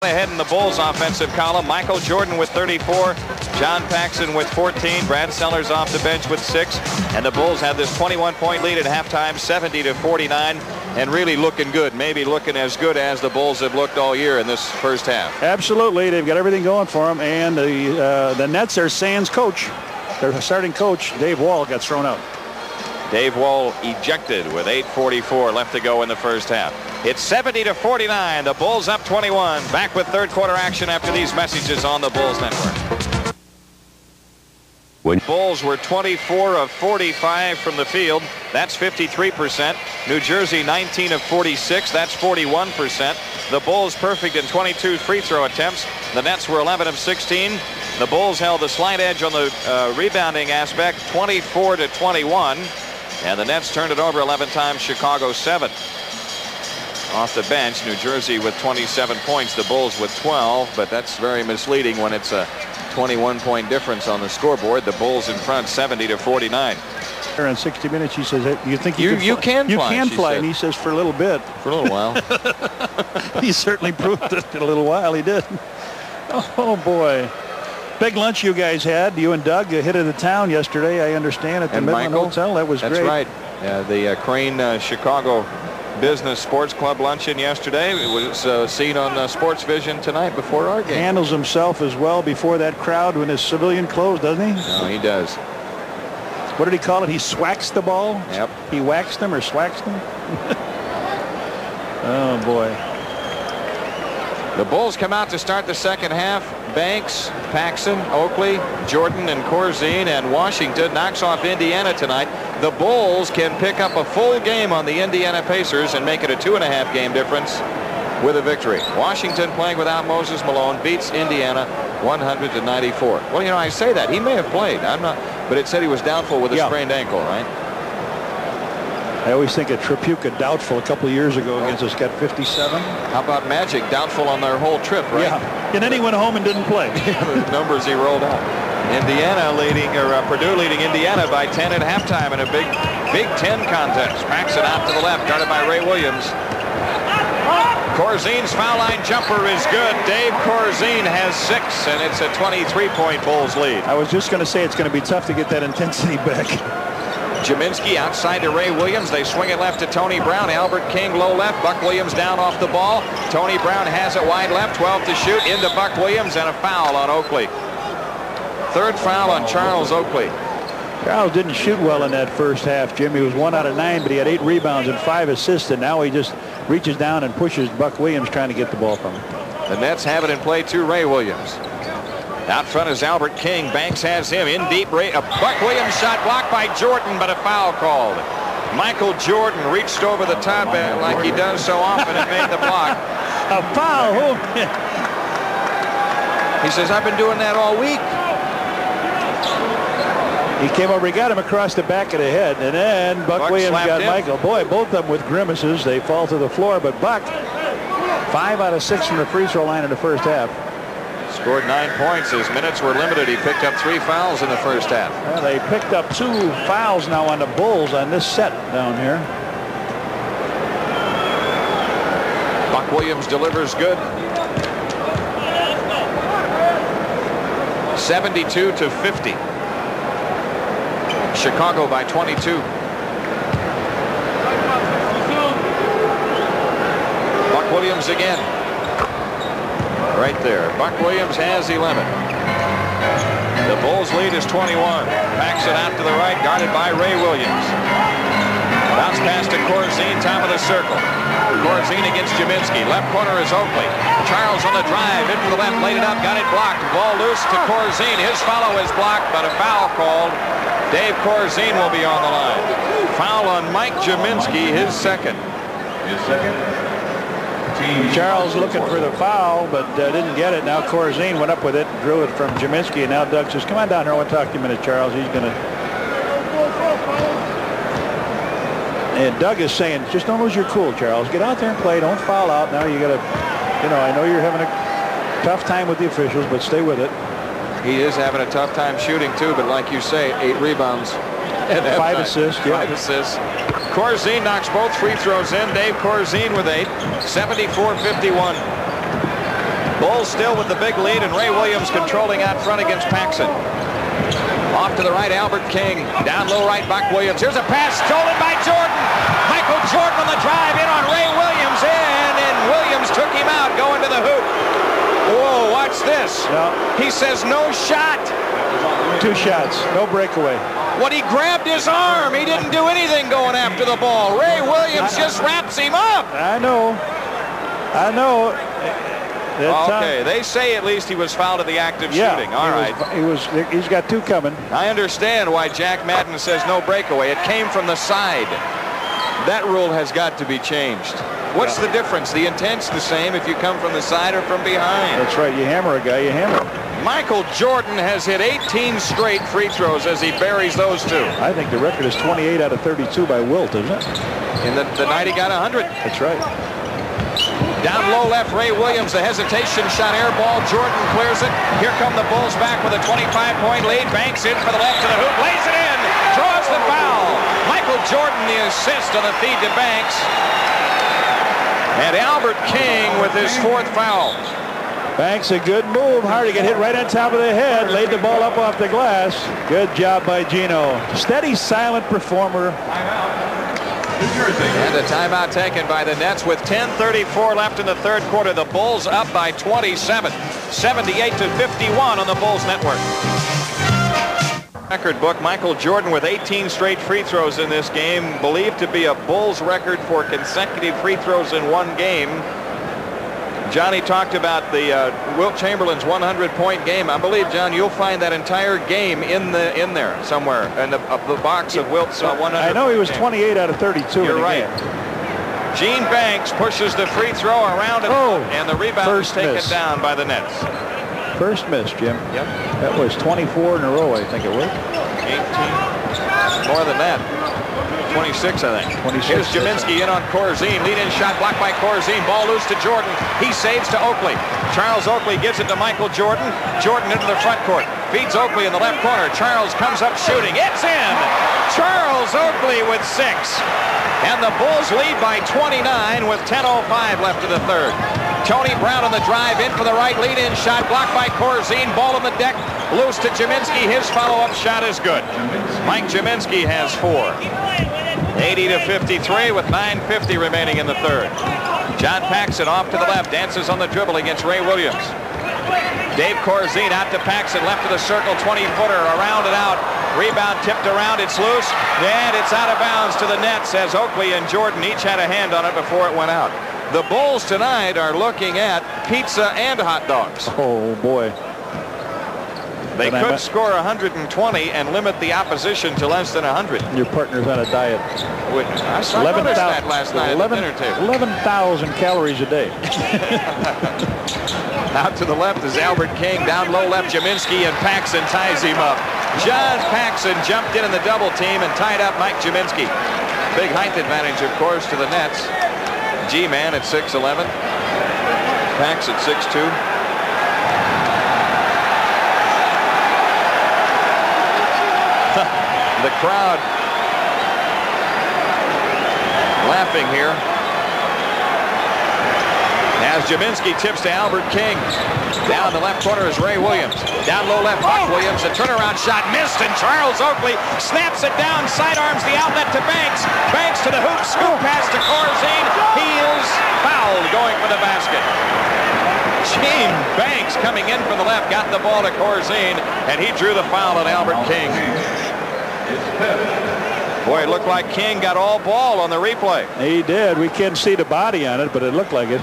Ahead in the Bulls offensive column, Michael Jordan with 34, John Paxson with 14, Brad Sellers off the bench with 6, and the Bulls had this 21-point lead at halftime, 70-49, and really looking good, maybe looking as good as the Bulls have looked all year in this first half. Absolutely, they've got everything going for them, and the Nets are sans coach. Their starting coach, Dave Wall, got thrown out. Dave Wall ejected with 8:44 left to go in the first half. It's 70-49. The Bulls up 21. Back with third quarter action after these messages on the Bulls Network. Bulls were 24 of 45 from the field. That's 53%. New Jersey 19 of 46. That's 41%. The Bulls perfect in 22 free throw attempts. The Nets were 11 of 16. The Bulls held the slight edge on the rebounding aspect, 24-21. And the Nets turned it over 11 times, Chicago 7. Off the bench, New Jersey with 27 points, the Bulls with 12, but that's very misleading when it's a 21-point difference on the scoreboard. The Bulls in front 70-49. In 60 minutes, he says, you think you can fly? You can fly, and he says, for a little bit. For a little while. He certainly proved it in a little while. He did. Oh, boy. Big lunch you guys had. You and Doug hit of the town yesterday, I understand, at the Midland Hotel. That was great. That's right. The Crane Chicago Business Sports Club luncheon yesterday. It was seen on Sports Vision tonight before our game. Handles himself as well before that crowd in his civilian clothes, doesn't he? No, he does. What did he call it? He swacks the ball? Yep. He waxed them or swacks them? Oh, boy. The Bulls come out to start the second half. Banks, Paxson, Oakley, Jordan, and Corzine, and Washington knocks off Indiana tonight. The Bulls can pick up a full game on the Indiana Pacers and make it a 2.5 game difference with a victory. Washington, playing without Moses Malone, beats Indiana 100-94. Well, you know, I say that. He may have played. I'm not, but it said he was doubtful with a sprained ankle, right? I always think of Tripucka doubtful a couple of years ago against us, got 57. How about Magic doubtful on their whole trip, right? Yeah, and then he went home and didn't play. The numbers he rolled out. Indiana leading, or Purdue leading Indiana by 10 at halftime in a Big Ten contest. Paxson out to the left, guarded by Ray Williams. Corzine's foul line jumper is good. Dave Corzine has 6, and it's a 23-point Bulls lead. I was just going to say it's going to be tough to get that intensity back. Jaminski outside to Ray Williams. They swing it left to Tony Brown. Albert King low left. Buck Williams down off the ball. Tony Brown has it wide left. 12 to shoot. Into Buck Williams, and a foul on Oakley. Third foul on Charles Oakley. Charles didn't shoot well in that first half, Jim. He was 1 out of 9, but he had 8 rebounds and 5 assists, and now he just reaches down and pushes Buck Williams trying to get the ball from him. The Nets have it in play to Ray Williams. Out front is Albert King. Banks has him in deep. Buck Williams shot blocked by Jordan, but a foul called. Michael Jordan reached over the top like he does so often and made the block. A foul. He says, I've been doing that all week. He came over, he got him across the back of the head, and then Buck Williams got him. Michael. Boy, both of them with grimaces. They fall to the floor, but Buck, 5 out of 6 from the free throw line in the first half. Scored 9 points. His minutes were limited. He picked up 3 fouls in the first half. Well, they picked up 2 fouls now on the Bulls on this set down here. Buck Williams delivers good. 72-50. Chicago by 22. Buck Williams again. Right there. Buck Williams has 11. The Bulls lead is 21. Paxson out to the right, guarded by Ray Williams. Bounce pass to Corzine, top of the circle. Corzine against Jaminski. Left corner is Oakley. Charles on the drive, into the left, laid it up, got it blocked. Ball loose to Corzine. His follow is blocked, but a foul called. Dave Corzine will be on the line. Foul on Mike Jaminski, his second. Charles looking for the foul, but didn't get it. Now Corzine went up with it, drew it from Jaminski, and now Doug says, come on down here, I want to talk to you a minute, Charles. He's going to... And Doug is saying, just don't lose your cool, Charles. Get out there and play. Don't foul out. Now you got to, you know, I know you're having a tough time with the officials, but stay with it. He is having a tough time shooting, too, but like you say, 8 rebounds. And 5 assists. Yeah. 5 assists. Corzine knocks both free throws in. Dave Corzine with 8. 74-51. Bulls still with the big lead, and Ray Williams controlling out front against Paxson. Off to the right, Albert King. Down low right, Buck Williams. Here's a pass stolen by Jordan. Michael Jordan on the drive in on Ray Williams, and Williams took him out going to the hoop. Whoa, watch this. No. He says no shot. 2 shots, no breakaway. When he grabbed his arm, he didn't do anything going after the ball. Ray Williams just wraps him up. I know. Okay, they say at least he was fouled at the act of shooting. All right. He's got 2 coming. I understand why Jack Madden says no breakaway. It came from the side. That rule has got to be changed. What's the difference? The intent's the same if you come from the side or from behind. That's right. You hammer a guy, you hammer him. Michael Jordan has hit 18 straight free throws as he buries those 2. I think the record is 28 out of 32 by Wilt, isn't it? In the night he got 100. That's right. Down low left, Ray Williams, the hesitation shot, air ball. Jordan clears it. Here come the Bulls back with a 25-point lead. Banks in for the left to the hoop, lays it in, draws the foul. Michael Jordan the assist on the feed to Banks. And Albert King with his 4th foul. Banks, a good move. Hardy got hit right on top of the head. Laid the ball up off the glass. Good job by Gino. Steady, silent performer. And a timeout taken by the Nets with 10:34 left in the 3rd quarter. The Bulls up by 27. 78-51 on the Bulls network. Record book, Michael Jordan with 18 straight free throws in this game, believed to be a Bulls record for consecutive free throws in one game. Johnny talked about the Wilt Chamberlain's 100-point game. I believe, John, you'll find that entire game in there somewhere in the box of Wilt's 100. I know he was 28 out of 32. You're right. Gene Banks pushes the free throw around it, and the rebound is taken down by the Nets. First miss, Jim. Yep. That was 24 in a row, I think it was. 18. More than that. 26, I think. 26. Here's Jaminski in on Corzine. Lead-in shot blocked by Corzine. Ball loose to Jordan. He saves to Oakley. Charles Oakley gives it to Michael Jordan. Jordan into the front court. Feeds Oakley in the left corner. Charles comes up shooting. It's in! Charles Oakley with 6. And the Bulls lead by 29 with 10:05 left in the 3rd. Tony Brown on the drive in for the right lead-in shot blocked by Corzine. Ball on the deck. Loose to Jaminski. His follow-up shot is good. Mike Jaminski has 4. 80-53 with 9:50 remaining in the 3rd. John Paxson off to the left, dances on the dribble against Ray Williams. Dave Corzine out to Paxson, left of the circle, 20-footer, around and out. Rebound tipped around, it's loose, and it's out of bounds to the Nets as Oakley and Jordan each had a hand on it before it went out. The Bulls tonight are looking at pizza and hot dogs. Oh, boy. They could score 120 and limit the opposition to less than 100. Your partner's on a diet. I noticed that last night at the dinner table. 11,000 calories a day. Out to the left is Albert King. Down low left, Jaminski, and Paxson ties him up. John Paxson jumped in the double team and tied up Mike Jaminski. Big height advantage, of course, to the Nets. G-Man at 6'11". Pax at 6'2". The crowd laughing here as Jaminski tips to Albert King. Down the left corner is Ray Williams. Down low left, Buck Williams. A turnaround shot missed, and Charles Oakley snaps it down, sidearms the outlet to Banks. Banks to the hoop, scoop pass to Corzine. He is fouled going for the basket. Gene Banks coming in from the left, got the ball to Corzine, and he drew the foul on Albert King. Boy, it looked like King got all ball on the replay. He did. We can't see the body on it, but it looked like it.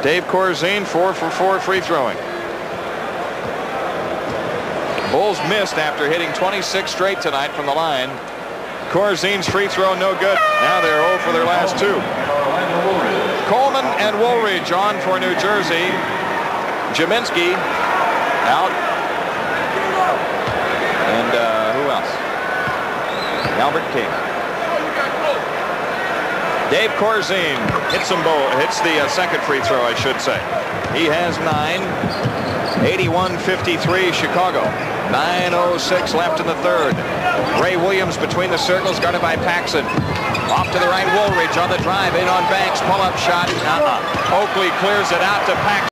Dave Corzine, 4 for 4 free throwing. Bulls missed after hitting 26 straight tonight from the line. Corzine's free throw no good. Now they're 0 for their last 2. Coleman and Woolridge on for New Jersey. Jaminski out. And who else? Albert King. Dave Corzine hits the second free throw, I should say. He has 9. 81-53 Chicago. 9:06 left in the third. Ray Williams between the circles, guarded by Paxson. Off to the right, Woolridge on the drive, in on Banks, pull-up shot. Oakley clears it out to Paxson.